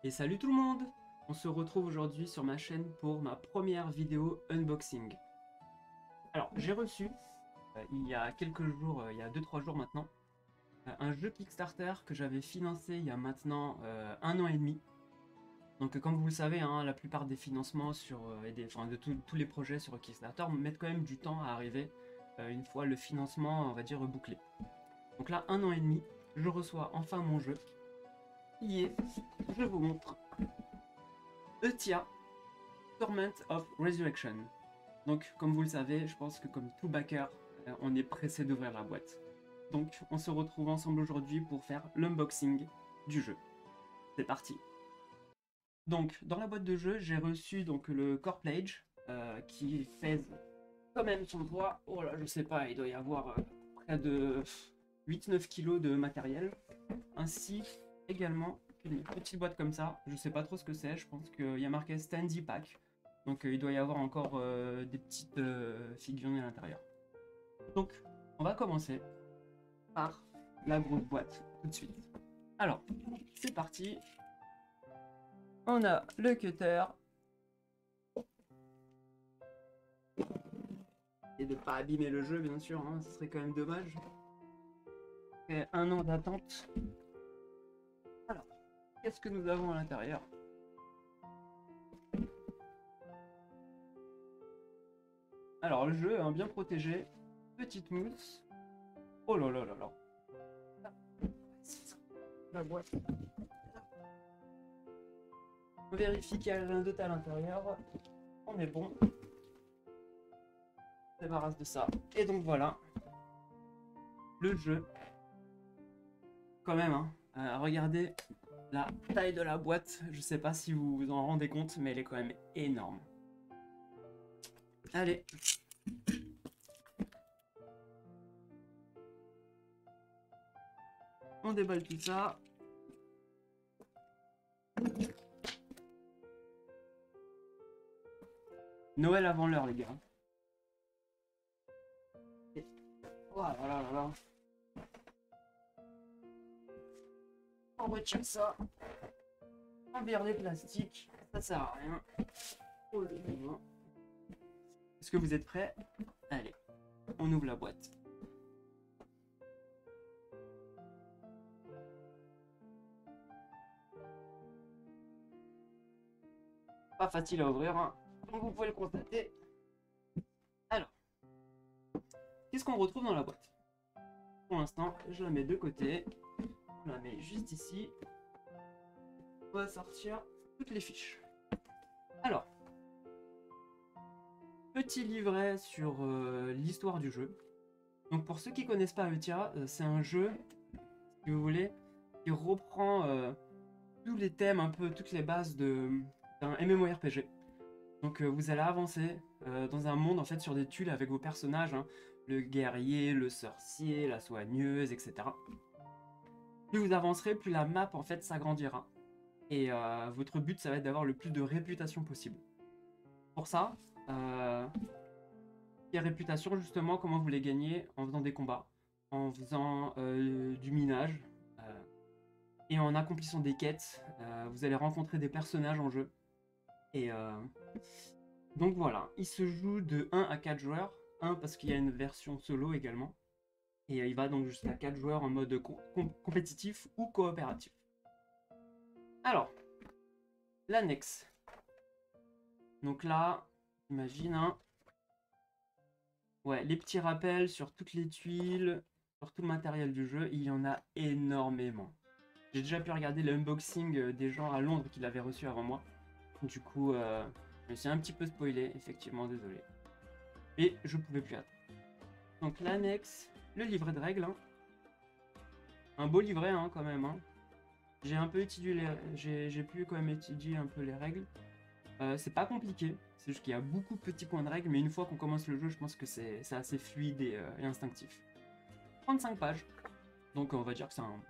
Et salut tout le monde! On se retrouve aujourd'hui sur ma chaîne pour ma première vidéo unboxing. Alors, j'ai reçu, il y a quelques jours, il y a 2-3 jours maintenant, un jeu Kickstarter que j'avais financé il y a maintenant 1 an et demi. Donc comme vous le savez, hein, la plupart des financements enfin, de tous les projets sur Kickstarter mettent quand même du temps à arriver une fois le financement, on va dire, bouclé. Donc là, 1 an et demi, je reçois enfin mon jeu, qui est, je vous montre, Eutia Torment of Resurrection. Donc, comme vous le savez, je pense que comme tout backer, on est pressé d'ouvrir la boîte. Donc, on se retrouve ensemble aujourd'hui pour faire l'unboxing du jeu. C'est parti. Donc, dans la boîte de jeu, j'ai reçu donc le Core Plage, qui pèse quand même son poids. Oh là, je sais pas, il doit y avoir près de 8-9 kilos de matériel. Ainsi, également, une petite boîte comme ça. Je sais pas trop ce que c'est, je pense qu'il y a marqué Standy Pack. Donc il doit y avoir encore des petites figurines à l'intérieur. Donc on va commencer par la grosse boîte tout de suite. Alors, c'est parti. On a le cutter. Et de ne pas abîmer le jeu, bien sûr, hein, ce serait quand même dommage. Et 1 an d'attente. Alors, qu'est-ce que nous avons à l'intérieur? Alors, le jeu est bien protégé. Petite mousse. Oh là là là là. La boîte. On vérifie qu'il n'y a rien d'autre à l'intérieur. On est bon. On se débarrasse de ça. Et donc voilà. Le jeu. Quand même, hein. Regardez la taille de la boîte. Je sais pas si vous vous en rendez compte, mais elle est quand même énorme. Allez. On déballe tout ça. Noël avant l'heure, les gars. Et... oh là là là là. On retire ça. On vire les plastiques. Ça sert à rien. Oh, est-ce que vous êtes prêts? Allez, on ouvre la boîte. Pas facile à ouvrir, hein. Comme vous pouvez le constater. Alors, qu'est-ce qu'on retrouve dans la boîte? Pour l'instant, je la mets de côté. On la met juste ici. On va sortir toutes les fiches. Alors, petit livret sur l'histoire du jeu. Donc pour ceux qui connaissent pas Eutia, c'est un jeu, si vous voulez, qui reprend tous les thèmes, un peu toutes les bases d'un MMORPG. Donc vous allez avancer dans un monde en fait sur des tuiles avec vos personnages, hein, le guerrier, le sorcier, la soigneuse, etc. Plus vous avancerez, plus la map en fait s'agrandira. Et votre but, ça va être d'avoir le plus de réputation possible. Pour ça, réputation, justement, comment vous les gagnez? En faisant des combats, en faisant du minage, et en accomplissant des quêtes. Vous allez rencontrer des personnages en jeu. Et donc voilà, il se joue de 1 à 4 joueurs. 1 parce qu'il y a une version solo également. Et il va donc jusqu'à 4 joueurs en mode compétitif ou coopératif. Alors, l'annexe. Donc là, imagine, hein, ouais, les petits rappels sur toutes les tuiles, sur tout le matériel du jeu, il y en a énormément. J'ai déjà pu regarder l'unboxing des gens à Londres qui l'avaient reçu avant moi. Du coup, je me suis un petit peu spoilé, effectivement, désolé. Et je pouvais plus attendre. Donc l'annexe, le livret de règles, hein. Un beau livret, hein, quand même, hein. J'ai un peu étudié j'ai pu quand même étudier un peu les règles. C'est pas compliqué, c'est juste qu'il y a beaucoup de petits points de règles, mais une fois qu'on commence le jeu, je pense que c'est assez fluide et instinctif. 35 pages, donc on va dire que c'est un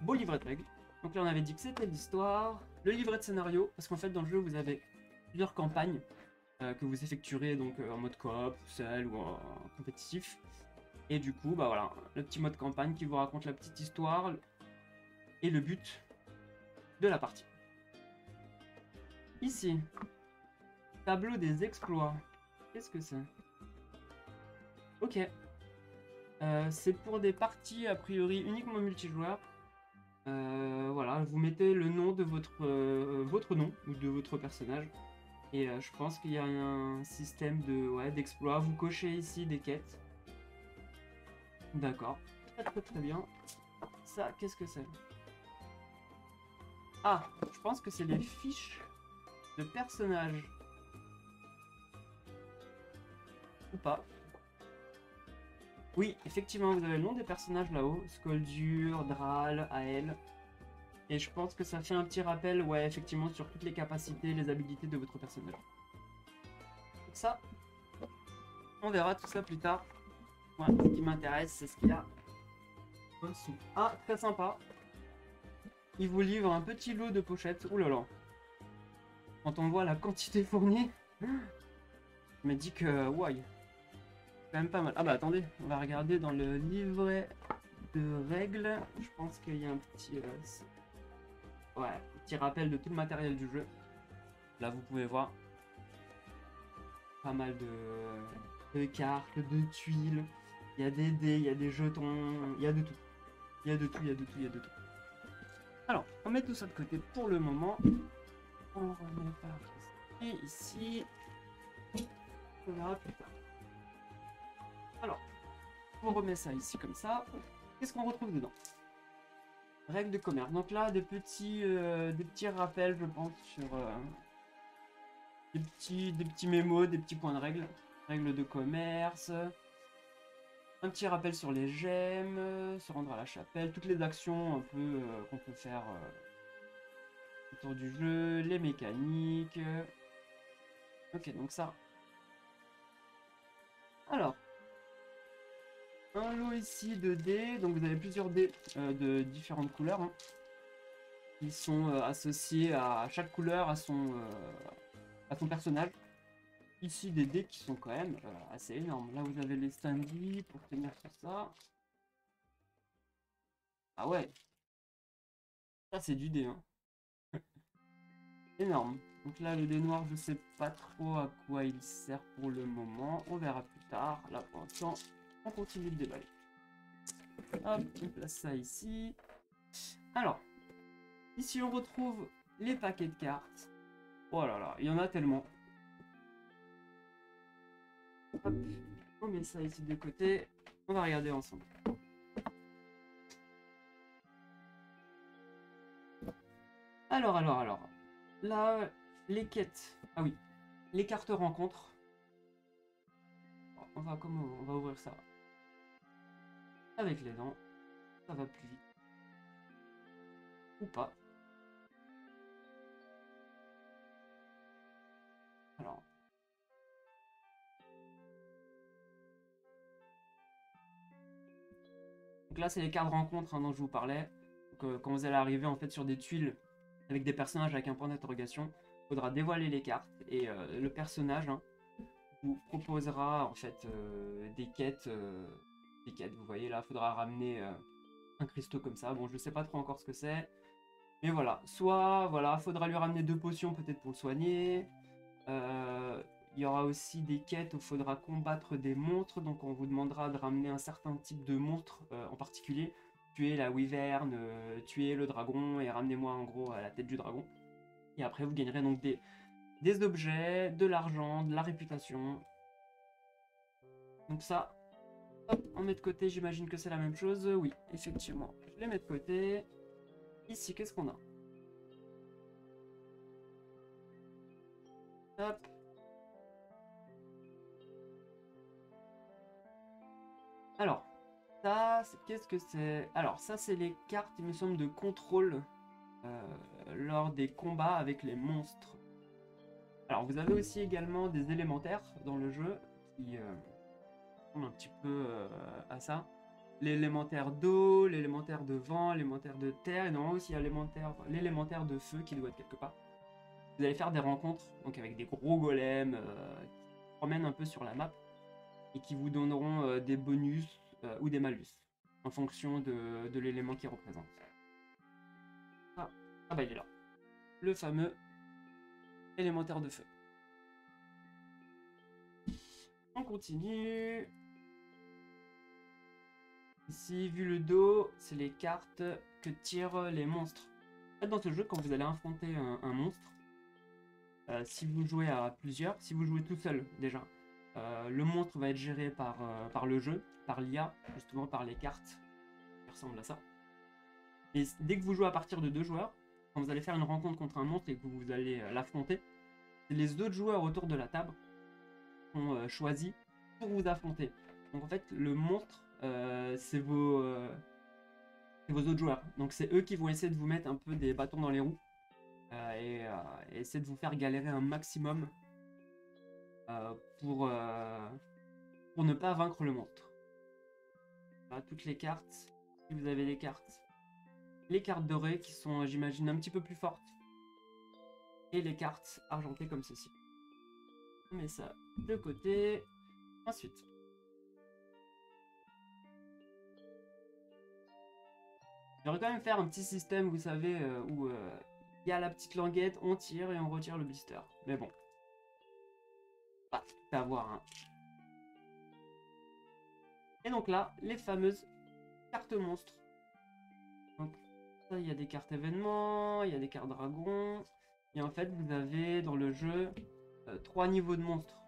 beau livret de règles. Donc là on avait dit que c'était l'histoire, le livret de scénario, parce qu'en fait dans le jeu vous avez plusieurs campagnes que vous effectuerez donc en mode coop, seul ou en compétitif. Et du coup, bah voilà, le petit mode campagne qui vous raconte la petite histoire et le but de la partie. Ici, tableau des exploits. Qu'est-ce que c'est? Ok. C'est pour des parties a priori uniquement multijoueurs. Voilà, vous mettez le nom de votre nom ou de votre personnage. Et je pense qu'il y a un système d'exploits. Vous cochez ici des quêtes. D'accord. Très bien. Ça, qu'est-ce que c'est? Ah, je pense que c'est les fiches de personnages. Ou pas. Oui, effectivement, vous avez le nom des personnages là-haut. Skoldur, Dral, Ael. Et je pense que ça fait un petit rappel, ouais, effectivement, sur toutes les capacités, les habilités de votre personnage. Donc ça, on verra tout ça plus tard. Moi, ce qui m'intéresse, c'est ce qu'il y a au-dessous. Ah, très sympa. Il vous livre un petit lot de pochettes. Ouh là là. Quand on voit la quantité fournie, je me dis que, ouais, c'est quand même pas mal. Ah bah attendez, on va regarder dans le livret de règles. Je pense qu'il y a un petit... ouais, petit rappel de tout le matériel du jeu. Là, vous pouvez voir pas mal de cartes, de tuiles. Il y a des dés, il y a des jetons, il y a de tout. Il y a de tout, il y a de tout, il y a de tout. Alors, on met tout ça de côté pour le moment. On remet par ici. On verra plus tard. Alors, on remet ça ici comme ça. Qu'est-ce qu'on retrouve dedans? Règles de commerce. Donc là, des petits rappels, je pense, sur des petits mémos, des petits points de règles. Règles de commerce. Un petit rappel sur les gemmes, se rendre à la chapelle, toutes les actions un peu qu'on peut faire autour du jeu, les mécaniques. Ok, donc ça. Alors, un lot ici de dés. Donc vous avez plusieurs dés de différentes couleurs. Hein. Ils sont associés à chaque couleur à son personnage. Ici des dés qui sont quand même assez énormes. Là vous avez les standees pour tenir sur ça. Ah ouais, ça c'est du dé. Hein. Énorme. Donc là le dé noir je sais pas trop à quoi il sert pour le moment. On verra plus tard. Là pour l'instant on continue de déballer. Hop, on place ça ici. Alors, ici on retrouve les paquets de cartes. Oh là là, il y en a tellement. Hop, on met ça ici de côté. On va regarder ensemble. Alors. Là, les quêtes. Ah oui, les cartes rencontres. On va ouvrir ça avec les dents. Ça va plus vite. Ou pas. Alors. Donc là, c'est les cartes rencontres hein, dont je vous parlais. Donc, quand vous allez arriver en fait sur des tuiles avec des personnages avec un point d'interrogation, il faudra dévoiler les cartes et le personnage hein, vous proposera en fait des quêtes. Vous voyez là, il faudra ramener un cristaux comme ça. Bon, je sais pas trop encore ce que c'est. Mais voilà, soit voilà, faudra lui ramener 2 potions peut-être pour le soigner. Il y aura aussi des quêtes où il faudra combattre des monstres, donc on vous demandera de ramener un certain type de monstre en particulier. Tuer la wyvern, tuer le dragon et ramenez-moi en gros à la tête du dragon. Et après vous gagnerez donc des objets, de l'argent, de la réputation. Donc ça, hop, on met de côté, j'imagine que c'est la même chose. Oui, effectivement, je les mets de côté. Ici, qu'est-ce qu'on a? Hop. Alors, ça, qu'est-ce que c'est? Alors, ça, c'est les cartes, il me semble, de contrôle lors des combats avec les monstres. Alors, vous avez aussi également des élémentaires dans le jeu qui ressemblent un petit peu à ça. L'élémentaire d'eau, l'élémentaire de vent, l'élémentaire de terre, et normalement aussi il y a l'élémentaire de feu qui doit être quelque part. Vous allez faire des rencontres donc avec des gros golems qui se promènent un peu sur la map et qui vous donneront des bonus ou des malus en fonction de l'élément qu'ils représentent. Ah bah il est là. Le fameux élémentaire de feu. On continue. Ici, vu le dos, c'est les cartes que tirent les monstres. En fait, dans ce jeu, quand vous allez affronter un monstre, si vous jouez à plusieurs, si vous jouez tout seul déjà, le monstre va être géré par le jeu, par l'IA, justement par les cartes qui ressemblent à ça. Et dès que vous jouez à partir de 2 joueurs, quand vous allez faire une rencontre contre un monstre et que vous allez l'affronter, c'est les autres joueurs autour de la table qui sont choisis pour vous affronter. Donc en fait, le monstre, c'est vos autres joueurs. Donc c'est eux qui vont essayer de vous mettre un peu des bâtons dans les roues et essayer de vous faire galérer un maximum pour ne pas vaincre le monstre. Voilà, toutes les cartes, si vous avez des cartes. Les cartes dorées qui sont, j'imagine, un petit peu plus fortes. Et les cartes argentées comme ceci. On met ça de côté. Ensuite. J'aurais quand même faire un petit système, vous savez, où il y a la petite languette, on tire et on retire le blister. Mais bon. Pas tout à voir, hein. Et donc là, les fameuses cartes monstres. Donc, ça, il y a des cartes événements, il y a des cartes dragons. Et en fait, vous avez dans le jeu 3 niveaux de monstres.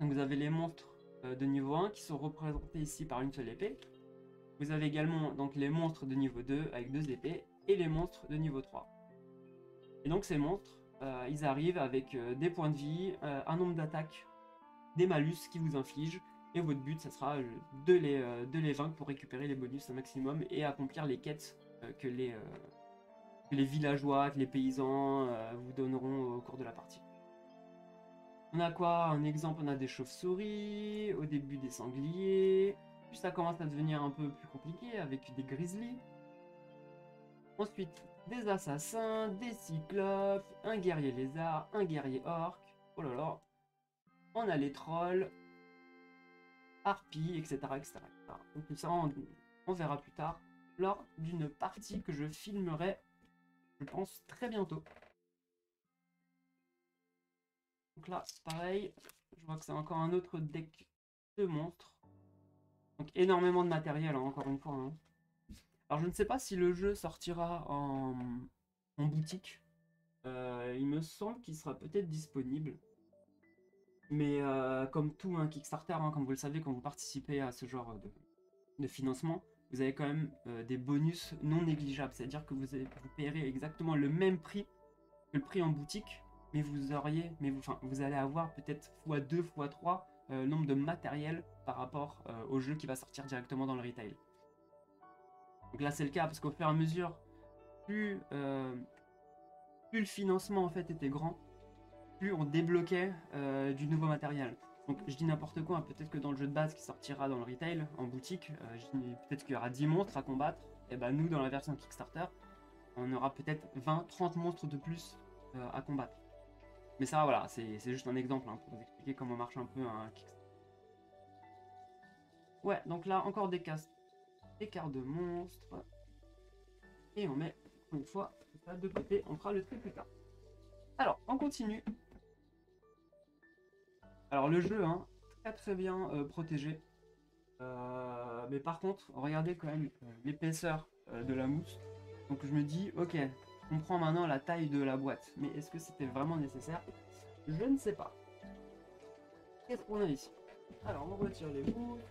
Donc vous avez les monstres de niveau 1 qui sont représentés ici par une seule épée. Vous avez également donc les monstres de niveau 2 avec 2 épées et les monstres de niveau 3. Et donc ces monstres, ils arrivent avec des points de vie, un nombre d'attaques, des malus qui vous infligent. Et votre but, ça sera de les vaincre pour récupérer les bonus un maximum et accomplir les quêtes que les villageois, que les paysans vous donneront au cours de la partie. On a quoi? Un exemple, on a des chauves-souris, au début des sangliers, puis ça commence à devenir un peu plus compliqué avec des grizzlies. Ensuite, des assassins, des cyclopes, un guerrier lézard, un guerrier orc, oh là là. On a les trolls, harpies, etc. etc. Donc tout ça, on verra plus tard lors d'une partie que je filmerai, je pense, très bientôt. Donc là, pareil, je vois que c'est encore un autre deck de monstres. Donc énormément de matériel, hein, encore une fois. Hein. Alors je ne sais pas si le jeu sortira en boutique. Il me semble qu'il sera peut-être disponible. Mais comme tout un Kickstarter, hein, comme vous le savez, quand vous participez à ce genre de financement, vous avez quand même des bonus non négligeables. C'est-à-dire que vous paierez exactement le même prix que le prix en boutique, mais vous allez avoir peut-être x2, x3 le nombre de matériel par rapport au jeu qui va sortir directement dans le retail. Donc là c'est le cas parce qu'au fur et à mesure, plus le financement en fait était grand, plus on débloquait du nouveau matériel. Donc je dis n'importe quoi, hein, peut-être que dans le jeu de base qui sortira dans le retail, en boutique, peut-être qu'il y aura 10 monstres à combattre, et ben nous dans la version Kickstarter, on aura peut-être 20-30 monstres de plus à combattre. Mais ça voilà, c'est juste un exemple hein, pour vous expliquer comment marche un peu un Kickstarter. Ouais, donc là encore des cartes de monstres. Et on met une fois ça de côté, on fera le tri plus tard. Alors, on continue. Alors le jeu, hein, très bien protégé. Mais par contre, regardez quand même l'épaisseur de la mousse. Donc je me dis, ok, je comprends maintenant la taille de la boîte. Mais est-ce que c'était vraiment nécessaire? Je ne sais pas. Qu'est-ce qu'on a ici? Alors on retire les mousses,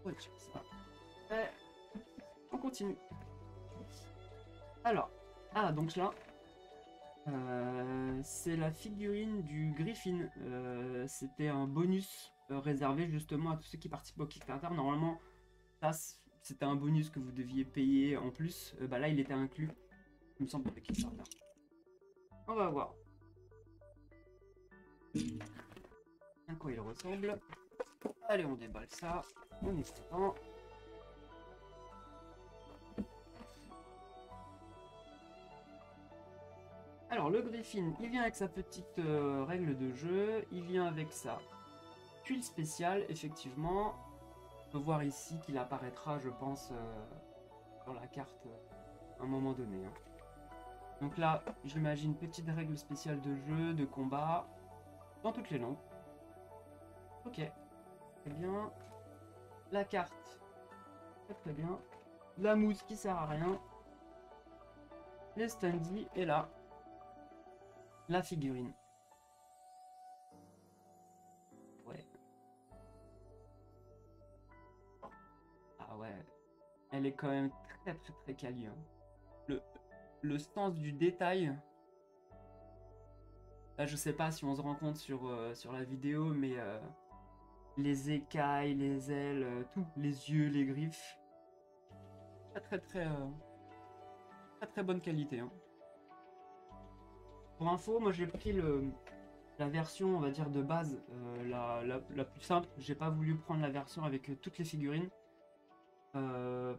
on retire ça. Et on continue. Alors, donc là, c'est la figurine du Griffin. C'était un bonus réservé justement à tous ceux qui participent au Kickstarter. Normalement, ça c'était un bonus que vous deviez payer en plus. Bah là, il était inclus. Il me semble avec Kickstarter. On va voir à quoi il ressemble. Allez, on déballe ça. On est content. Alors le Griffin, il vient avec sa petite règle de jeu, il vient avec sa tuile spéciale, effectivement. On peut voir ici qu'il apparaîtra, je pense, dans la carte à un moment donné. Hein. Donc là, j'imagine petite règle spéciale de jeu, de combat, dans toutes les langues. Ok, très bien. La carte, très très bien. La mousse qui sert à rien. Les standees, et là, la figurine. Ouais. Ah ouais. Elle est quand même très très très quali, hein. Le, le sens du détail. Là, je sais pas si on se rend compte sur la vidéo, mais les écailles, les ailes, tout, les yeux, les griffes. Très très très très très bonne qualité, hein. Pour info, moi j'ai pris la version, on va dire, de base, la plus simple. J'ai pas voulu prendre la version avec toutes les figurines.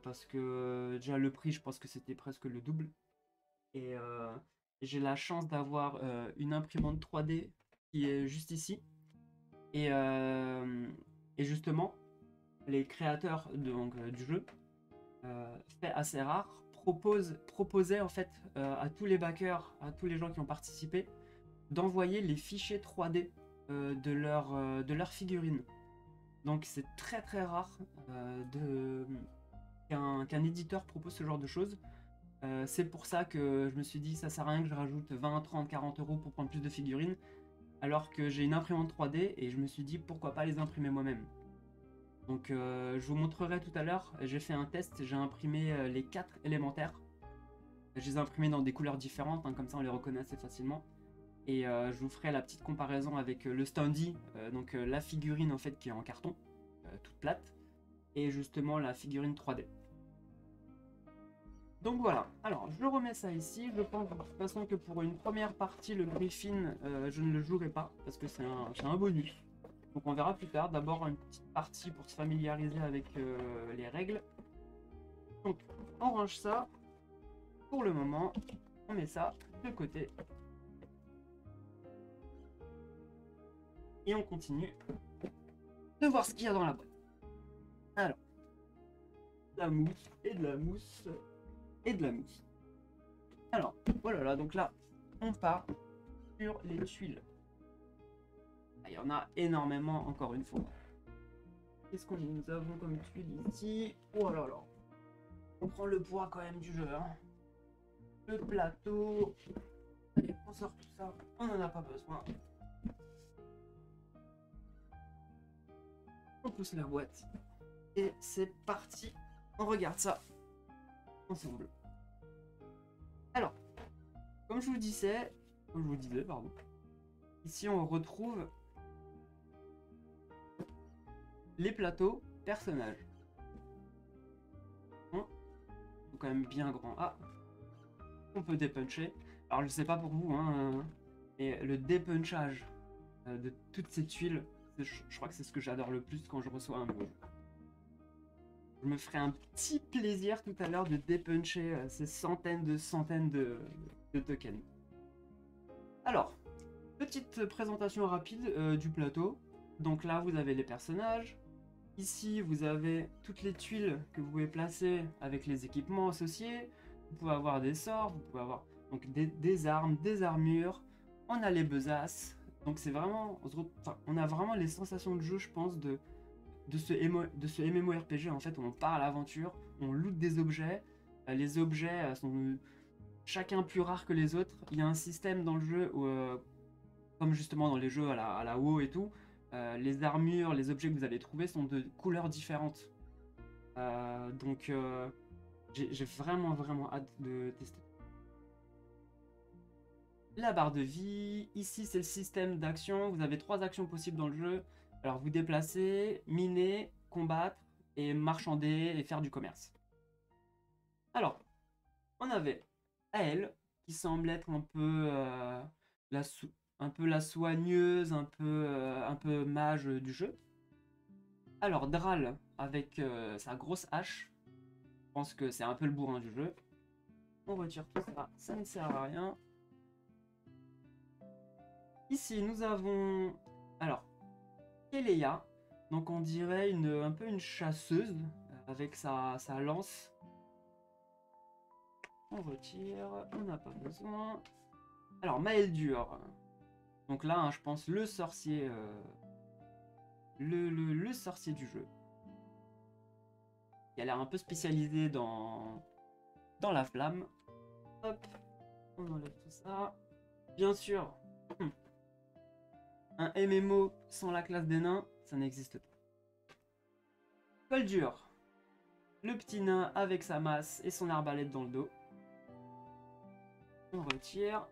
Parce que déjà le prix, je pense que c'était presque le double. Et j'ai la chance d'avoir une imprimante 3D qui est juste ici. Et, euh, et justement, les créateurs du jeu, fait assez rare, proposaient en fait à tous les backers, à tous les gens qui ont participé, d'envoyer les fichiers 3D de leur figurines. Donc c'est très très rare qu'un éditeur propose ce genre de choses. C'est pour ça que je me suis dit ça sert à rien que je rajoute 20, 30, 40 euros pour prendre plus de figurines, alors que j'ai une imprimante 3D et je me suis dit pourquoi pas les imprimer moi-même. Donc je vous montrerai tout à l'heure, j'ai fait un test, j'ai imprimé les 4 élémentaires. Je les ai imprimés dans des couleurs différentes, hein, comme ça on les reconnaît assez facilement. Et je vous ferai la petite comparaison avec le standee, donc la figurine en fait qui est en carton, toute plate, et justement la figurine 3D. Donc voilà, alors je remets ça ici, je pense de toute façon que pour une première partie, le Griffin, je ne le jouerai pas, parce que c'est un bonus. Donc on verra plus tard, d'abord une petite partie pour se familiariser avec les règles. Donc on range ça, pour le moment, on met ça de côté. Et on continue de voir ce qu'il y a dans la boîte. Alors, la mousse, et de la mousse, et de la mousse. Alors, voilà, là, donc là, on part sur les tuiles. Ah, il y en a énormément, encore une fois. Qu'est-ce que nous avons comme tuiles ici? Oh là là. On prend le poids quand même du jeu, hein. Le plateau. Allez, on sort tout ça. On n'en a pas besoin. On pousse la boîte. Et c'est parti. On regarde ça ensemble. Alors, comme je vous disais, pardon. Ici, on retrouve les plateaux personnages. Ils sont quand même bien grands. Ah, on peut dépuncher. Alors, je sais pas pour vous, hein, mais le dépunchage de toutes ces tuiles, je crois que c'est ce que j'adore le plus quand je reçois un nouveau. Je me ferai un petit plaisir tout à l'heure de dépuncher ces centaines de tokens. Alors, petite présentation rapide du plateau. Donc là, vous avez les personnages. Ici, vous avez toutes les tuiles que vous pouvez placer avec les équipements associés. Vous pouvez avoir des sorts, vous pouvez avoir donc des armes, des armures. On a les besaces. Donc c'est vraiment, on a vraiment les sensations de jeu, je pense, de ce MMORPG en fait, où on part à l'aventure, on loot des objets. Les objets sont chacun plus rares que les autres. Il y a un système dans le jeu où, comme justement dans les jeux à la WoW et tout, les armures, les objets que vous allez trouver sont de couleurs différentes. Donc j'ai vraiment vraiment hâte de tester. La barre de vie, ici c'est le système d'action, vous avez 3 actions possibles dans le jeu. Alors vous déplacer, miner, combattre et marchander et faire du commerce. Alors, on avait Ael qui semble être la, un peu la soigneuse, un peu mage du jeu. Alors Dral avec sa grosse hache, je pense que c'est un peu le bourrin du jeu. On retire tout ça, ça ne sert à rien. Ici nous avons, alors, Keleya, donc on dirait un peu une chasseuse avec sa lance. On retire, on n'a pas besoin. Alors, Maeldur. Donc là, hein, je pense le sorcier... le sorcier du jeu. Qui a l'air un peu spécialisé dans la flamme. Hop, on enlève tout ça. Bien sûr, un MMO sans la classe des nains, ça n'existe pas. Goldur, le petit nain avec sa masse et son arbalète dans le dos. On retire.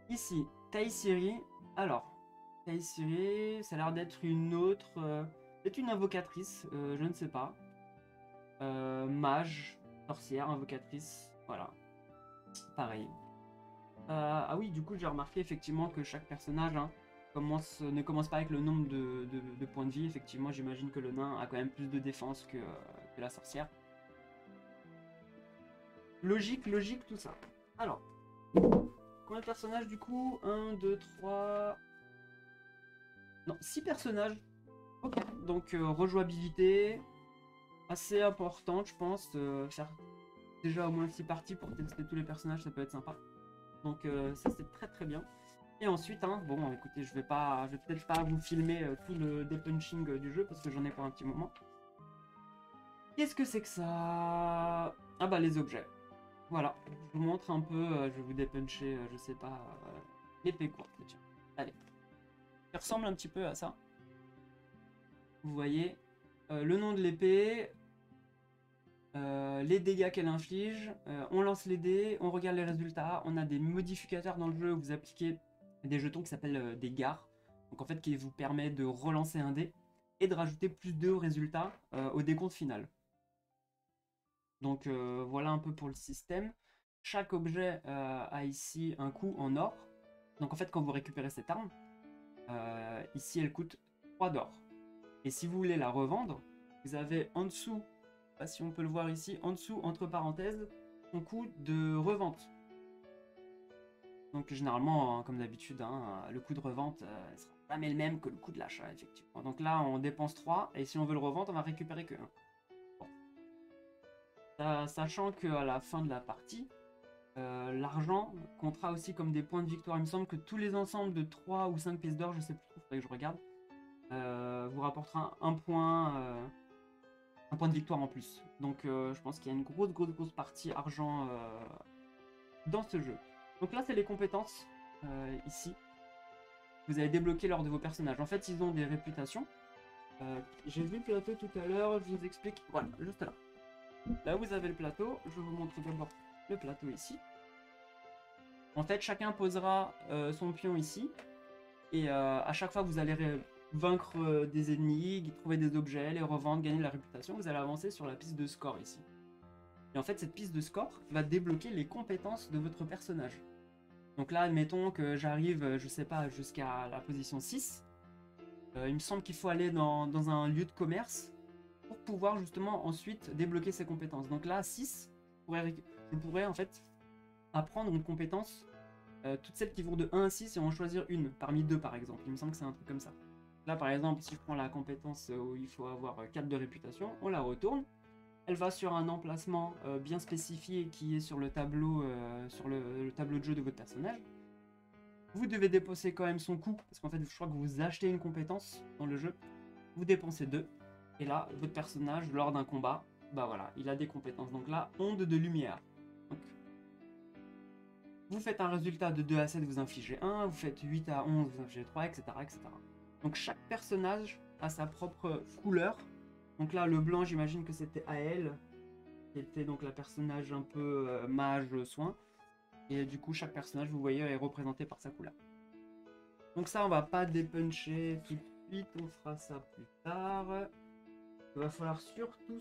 Ici, Taïsiri. Alors, Taïsiri, ça a l'air d'être une autre... peut-être une invocatrice, je ne sais pas. Mage, sorcière, invocatrice, voilà. Pareil. Ah oui, du coup, j'ai remarqué effectivement que chaque personnage hein, ne commence pas avec le nombre de points de vie. Effectivement, j'imagine que le nain a quand même plus de défense que la sorcière. Logique, logique, tout ça. Alors, combien de personnages du coup 1, 2, 3... Non, 6 personnages. Ok, donc rejouabilité assez importante, je pense. Faire déjà au moins 6 parties pour tester tous les personnages, ça peut être sympa. Donc ça c'est très très bien. Et ensuite, hein, bon écoutez, je vais peut-être pas vous filmer tout le dépunching du jeu parce que j'en ai pour un petit moment. Qu'est-ce que c'est que ça? Ah bah les objets. Voilà, je vous montre un peu, je vais vous dépuncher, je sais pas, l'épée courte, tiens. Allez. Ça ressemble un petit peu à ça. Vous voyez, le nom de l'épée, les dégâts qu'elle inflige, on lance les dés, on regarde les résultats, on a des modificateurs dans le jeu où vous appliquez des jetons qui s'appellent des gares, donc en fait qui vous permet de relancer un dé et de rajouter plus 2 au résultat au décompte final. Donc voilà un peu pour le système. Chaque objet a ici un coût en or, donc en fait quand vous récupérez cette arme, ici elle coûte 3 d'or. Et si vous voulez la revendre, vous avez en dessous, je sais pas si on peut le voir ici, en dessous, entre parenthèses, son coût de revente. Donc généralement, hein, comme d'habitude, hein, le coût de revente ne sera jamais le même que le coût de l'achat, effectivement. Donc là, on dépense 3, et si on veut le revendre, on va récupérer que 1. Bon. Sachant qu'à la fin de la partie, l'argent comptera aussi comme des points de victoire. Il me semble que tous les ensembles de 3 ou 5 pièces d'or, je sais plus trop, faudrait que je regarde, vous rapportera un point de victoire en plus. Donc je pense qu'il y a une grosse partie argent dans ce jeu. Donc là c'est les compétences ici. Vous avez débloqué lors de vos personnages. En fait ils ont des réputations. J'ai vu le plateau tout à l'heure, je vous explique. Voilà, juste là. Là vous avez le plateau, je vais vous montrer d'abord le plateau ici. En fait chacun posera son pion ici. Et à chaque fois que vous allez vaincre des ennemis, trouver des objets, les revendre, gagner de la réputation, vous allez avancer sur la piste de score ici. Et en fait, cette piste de score va débloquer les compétences de votre personnage. Donc là, admettons que j'arrive, je sais pas, jusqu'à la position 6. Il me semble qu'il faut aller dans un lieu de commerce pour pouvoir justement ensuite débloquer ces compétences. Donc là, 6, je pourrais en fait apprendre une compétence, toutes celles qui vont de 1 à 6 et en choisir une, parmi 2 par exemple. Il me semble que c'est un truc comme ça. Là par exemple, si je prends la compétence où il faut avoir 4 de réputation, on la retourne. Elle va sur un emplacement bien spécifié qui est sur le tableau, le tableau de jeu de votre personnage. Vous devez dépenser quand même son coût, parce qu'en fait je crois que vous achetez une compétence dans le jeu. Vous dépensez 2, et là votre personnage lors d'un combat, bah voilà, il a des compétences. Donc là, onde de lumière. Donc, vous faites un résultat de 2 à 7, vous infligez 1, vous faites 8 à 11, vous infligez 3, etc. etc. Donc chaque personnage a sa propre couleur. Donc là, le blanc, j'imagine que c'était Ael, qui était donc la personnage un peu mage soin. Et du coup, chaque personnage, vous voyez, est représenté par sa couleur. Donc ça, on va pas dépuncher tout de suite, on fera ça plus tard. Il va falloir surtout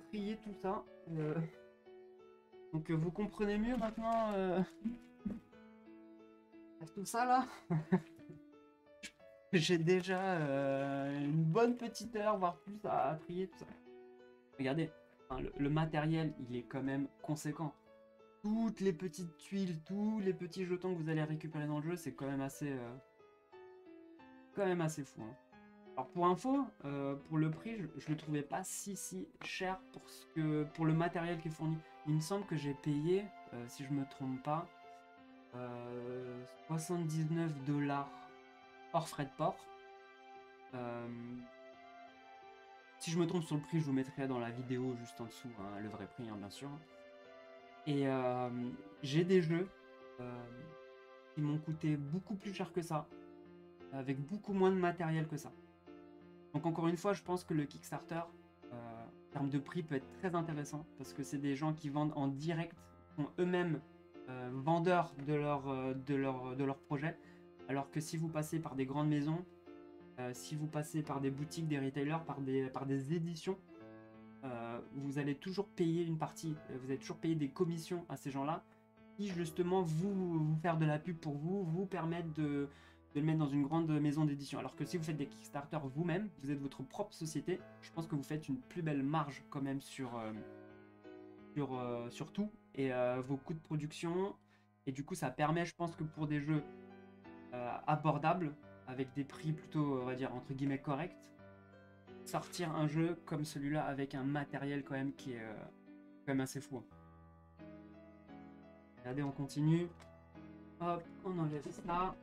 trier tout ça. Donc vous comprenez mieux maintenant tout ça là. J'ai déjà une bonne petite heure, voire plus, à trier tout ça. Regardez, enfin, le matériel, il est quand même conséquent. Toutes les petites tuiles, tous les petits jetons que vous allez récupérer dans le jeu, c'est quand même assez fou. Hein. Alors pour info, pour le prix, je le trouvais pas si cher pour le matériel qui est fourni. Il me semble que j'ai payé, si je me trompe pas, 79 $ hors frais de port. Si je me trompe sur le prix, je vous mettrai dans la vidéo juste en dessous, hein, le vrai prix, hein, bien sûr. Et j'ai des jeux qui m'ont coûté beaucoup plus cher que ça, avec beaucoup moins de matériel que ça. Donc encore une fois, je pense que le Kickstarter, en termes de prix, peut être très intéressant, parce que c'est des gens qui vendent en direct, sont eux-mêmes vendeurs de leur projet, alors que si vous passez par des grandes maisons, si vous passez par des boutiques, des retailers, par des éditions, vous allez toujours payer une partie, vous allez toujours payer des commissions à ces gens-là, qui justement vous faire de la pub pour vous permettre de le mettre dans une grande maison d'édition. Alors que si vous faites des Kickstarter vous-même, vous êtes votre propre société, je pense que vous faites une plus belle marge quand même sur tout, et vos coûts de production. Et du coup, ça permet, je pense que pour des jeux abordables, avec des prix plutôt, on va dire, entre guillemets, corrects, sortir un jeu comme celui-là avec un matériel quand même qui est quand même assez fou. Regardez, on continue. Hop, on enlève ça.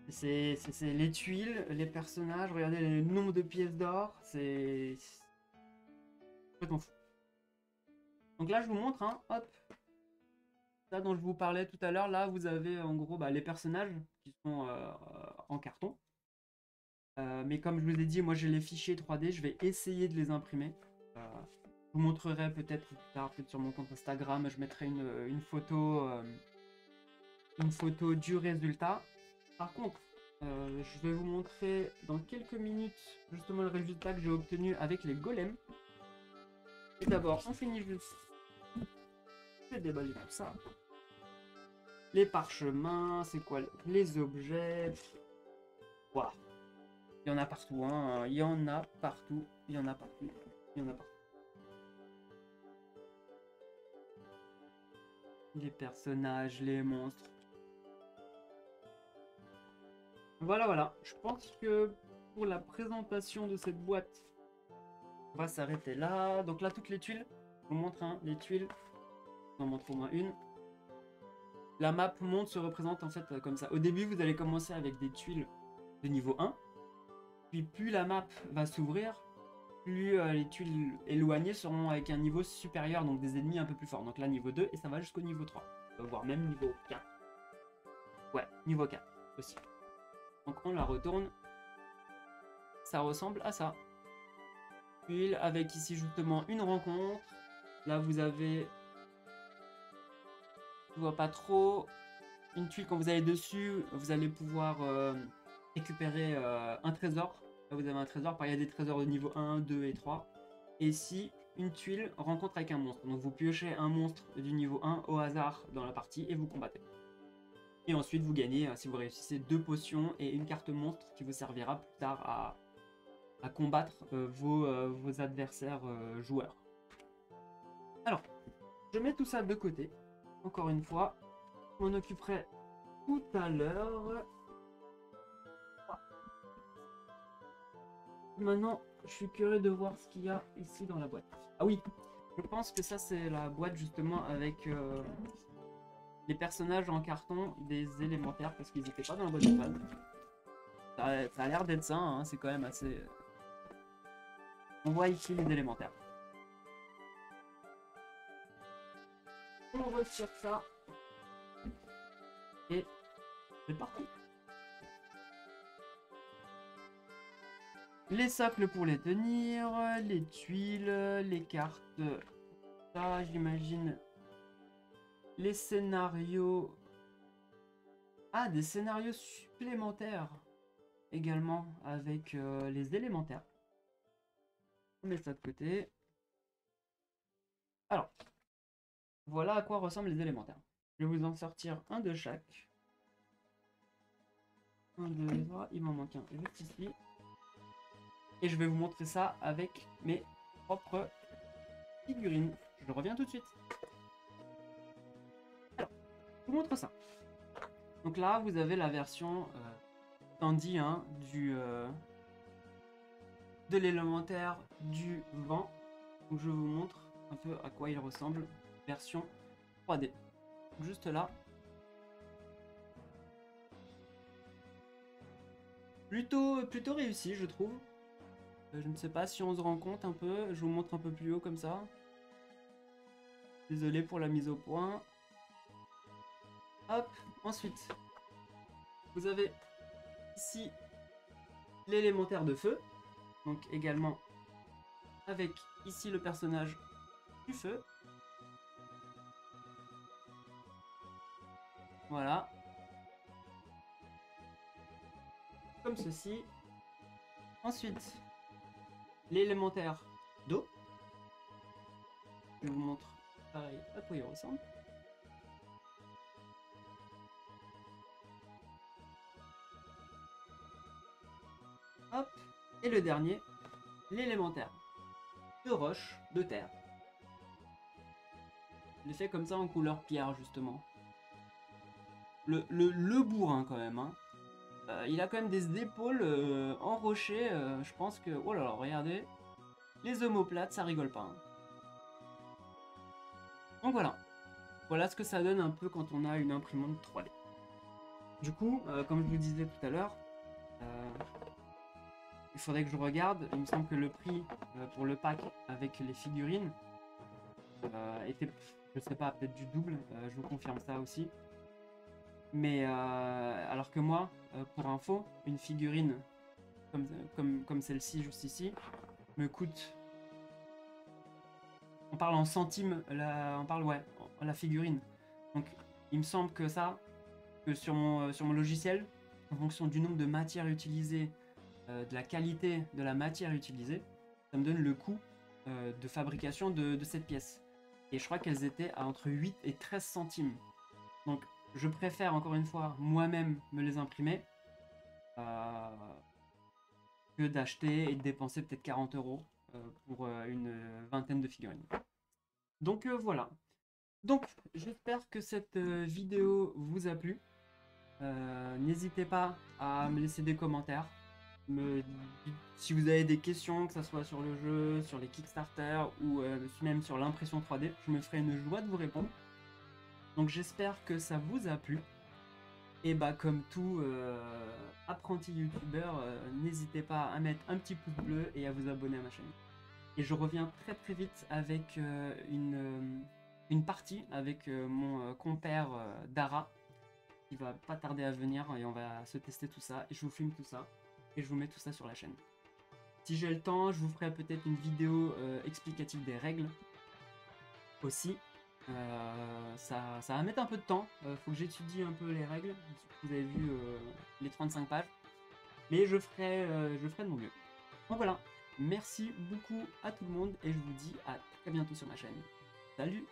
C'est les tuiles, les personnages, regardez le nombre de pièces d'or, c'est complètement fou. Donc là, je vous montre, hein, hop, ça dont je vous parlais tout à l'heure, là, vous avez en gros les personnages qui sont en carton. Mais comme je vous ai dit, moi j'ai les fichiers 3D, je vais essayer de les imprimer. Je vous montrerai peut-être plus tard, peut-être sur mon compte Instagram, je mettrai une photo du résultat. Par contre, je vais vous montrer dans quelques minutes justement le résultat que j'ai obtenu avec les golems. Et d'abord, on finit juste. Je vais déballer tout ça. Les parchemins, c'est quoi les objets. Waouh. Il y en a partout, hein. Il y en a partout. Il y en a partout. Il y en a partout. Les personnages, les monstres. Voilà, voilà. Je pense que pour la présentation de cette boîte, on va s'arrêter là. Donc là, toutes les tuiles. Je vous montre, hein, les tuiles. J'en montre au moins une. La map monde se représente en fait comme ça. Au début, vous allez commencer avec des tuiles de niveau 1. Puis plus la map va s'ouvrir, plus les tuiles éloignées seront avec un niveau supérieur, donc des ennemis un peu plus forts. Donc là, niveau 2, et ça va jusqu'au niveau 3. Voire même niveau 4. Ouais, niveau 4 aussi. Donc on la retourne. Ça ressemble à ça. Tuile avec ici justement une rencontre. Là, vous avez... Je vois pas trop. Une tuile, quand vous allez dessus, vous allez pouvoir récupérer un trésor. Là, vous avez un trésor. Il y a des trésors de niveau 1, 2 et 3. Et ici, une tuile rencontre avec un monstre. Donc vous piochez un monstre du niveau 1 au hasard dans la partie et vous combattez. Et ensuite, vous gagnez, si vous réussissez, 2 potions et une carte monstre qui vous servira plus tard à combattre vos adversaires joueurs. Alors, je mets tout ça de côté. Encore une fois, je m'en occuperai tout à l'heure. Maintenant, je suis curieux de voir ce qu'il y a ici dans la boîte. Ah oui, je pense que ça c'est la boîte justement avec les personnages en carton des élémentaires parce qu'ils n'étaient pas dans la boîte de base. Ça a l'air d'être ça, hein, c'est quand même assez... On voit ici les élémentaires. On retire ça. Et c'est parti. Les socles pour les tenir, les tuiles, les cartes, ça j'imagine, les scénarios. Ah, des scénarios supplémentaires également avec les élémentaires. On met ça de côté. Alors, voilà à quoi ressemblent les élémentaires. Je vais vous en sortir un de chaque. 1, 2, 3, il m'en manque un juste ici. Et je vais vous montrer ça avec mes propres figurines. Je reviens tout de suite. Alors, je vous montre ça. Donc là, vous avez la version tandis hein, de l'élémentaire du vent. Donc je vous montre un peu à quoi il ressemble, version 3D. Juste là. Plutôt réussi, je trouve. Je ne sais pas si on se rend compte un peu. Je vous montre un peu plus haut comme ça. Désolé pour la mise au point. Hop, ensuite, vous avez ici l'élémentaire de feu. Donc également avec ici le personnage du feu. Voilà. Comme ceci. Ensuite, l'élémentaire d'eau. Je vous montre pareil à quoi il ressemble. Hop. Et le dernier, l'élémentaire de roche, de terre. Je l'ai fait comme ça en couleur pierre justement. Le bourrin quand même. Hein. Il a quand même des épaules en rocher. Je pense que... Oh là là, regardez. Les omoplates, ça rigole pas. Hein. Donc voilà. Voilà ce que ça donne un peu quand on a une imprimante 3D. Du coup, comme je vous disais tout à l'heure, il faudrait que je regarde. Il me semble que le prix pour le pack avec les figurines était, je sais pas, peut-être du double. Je vous confirme ça aussi. Mais alors que moi, pour info, une figurine comme celle-ci, juste ici, me coûte... On parle en centimes, on parle, ouais, la figurine. Donc, il me semble que ça, que sur mon logiciel, en fonction du nombre de matières utilisées, de la qualité de la matière utilisée, ça me donne le coût de fabrication de cette pièce. Et je crois qu'elles étaient à entre 8 et 13 centimes. Donc, je préfère, encore une fois, moi-même me les imprimer que d'acheter et de dépenser peut-être 40 € pour une vingtaine de figurines. Donc voilà. Donc j'espère que cette vidéo vous a plu. N'hésitez pas à me laisser des commentaires. Si vous avez des questions, que ce soit sur le jeu, sur les Kickstarter ou même sur l'impression 3D, je me ferai une joie de vous répondre. Donc j'espère que ça vous a plu. Et bah comme tout apprenti youtubeur, n'hésitez pas à mettre un petit pouce bleu et à vous abonner à ma chaîne. Et je reviens très vite avec une partie avec mon compère Dara, qui va pas tarder à venir et on va se tester tout ça. Et je vous filme tout ça et je vous mets tout ça sur la chaîne. Si j'ai le temps, je vous ferai peut-être une vidéo explicative des règles aussi. Ça va mettre un peu de temps, faut que j'étudie un peu les règles. Vous avez vu les 35 pages, mais je ferai de mon mieux. Donc voilà, merci beaucoup à tout le monde et je vous dis à très bientôt sur ma chaîne. Salut!